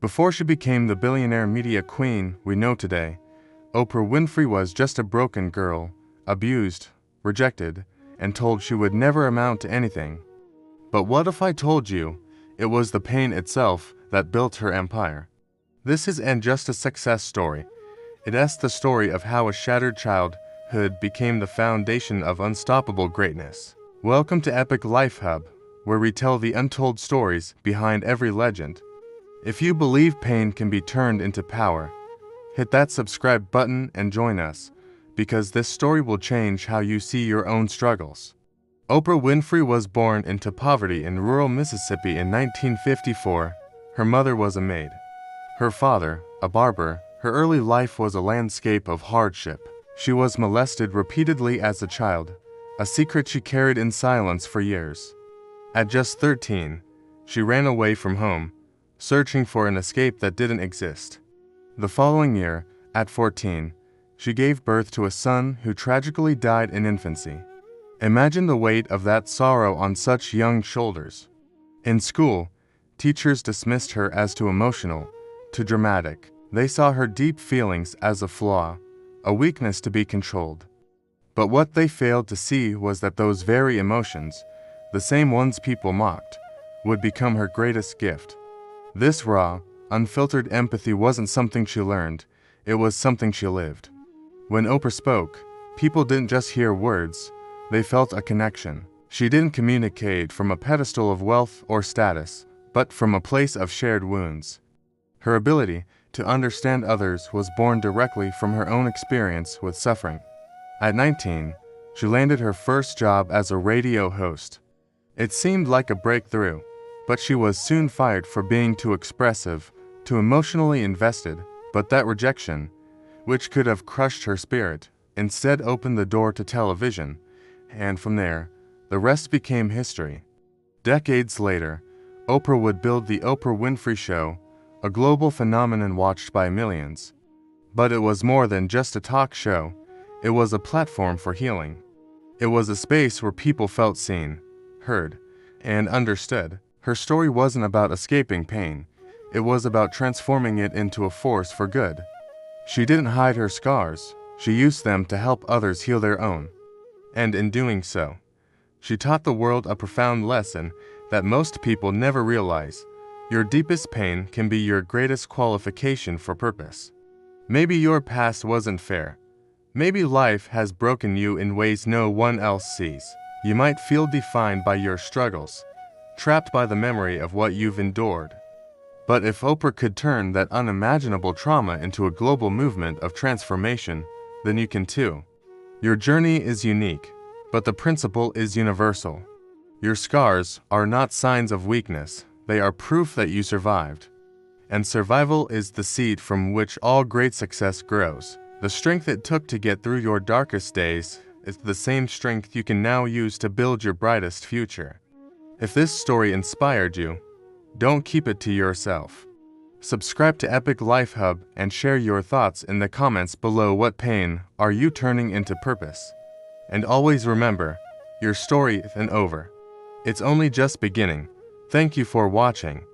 Before she became the billionaire media queen we know today, Oprah Winfrey was just a broken girl, abused, rejected, and told she would never amount to anything. But what if I told you it was the pain itself that built her empire? This isn't just a success story. It is the story of how a shattered childhood became the foundation of unstoppable greatness. Welcome to Epic Life Hub, where we tell the untold stories behind every legend. If you believe pain can be turned into power, hit that subscribe button and join us, because this story will change how you see your own struggles. Oprah Winfrey was born into poverty in rural Mississippi in 1954. Her mother was a maid, her father, a barber. Her early life was a landscape of hardship. She was molested repeatedly as a child, a secret she carried in silence for years. At just 13, she ran away from home, searching for an escape that didn't exist. The following year, at 14, she gave birth to a son who tragically died in infancy. Imagine the weight of that sorrow on such young shoulders. In school, teachers dismissed her as too emotional, too dramatic. They saw her deep feelings as a flaw, a weakness to be controlled. But what they failed to see was that those very emotions, the same ones people mocked, would become her greatest gift. This raw, unfiltered empathy wasn't something she learned, it was something she lived. When Oprah spoke, people didn't just hear words, they felt a connection. She didn't communicate from a pedestal of wealth or status, but from a place of shared wounds. Her ability to understand others was born directly from her own experience with suffering. At 19, she landed her first job as a radio host. It seemed like a breakthrough, but she was soon fired for being too expressive, too emotionally invested. But that rejection, which could have crushed her spirit, instead opened the door to television, and from there, the rest became history. Decades later, Oprah would build The Oprah Winfrey Show, a global phenomenon watched by millions. But it was more than just a talk show, it was a platform for healing. It was a space where people felt seen, heard, and understood. Her story wasn't about escaping pain, it was about transforming it into a force for good. She didn't hide her scars, she used them to help others heal their own. And in doing so, she taught the world a profound lesson that most people never realize. Your deepest pain can be your greatest qualification for purpose. Maybe your past wasn't fair. Maybe life has broken you in ways no one else sees. You might feel defined by your struggles, trapped by the memory of what you've endured. But if Oprah could turn that unimaginable trauma into a global movement of transformation, then you can too. Your journey is unique, but the principle is universal. Your scars are not signs of weakness. They are proof that you survived. And survival is the seed from which all great success grows. The strength it took to get through your darkest days is the same strength you can now use to build your brightest future. If this story inspired you, don't keep it to yourself. Subscribe to Epic Life Hub and share your thoughts in the comments below. What pain are you turning into purpose? And always remember, your story isn't over. It's only just beginning. Thank you for watching.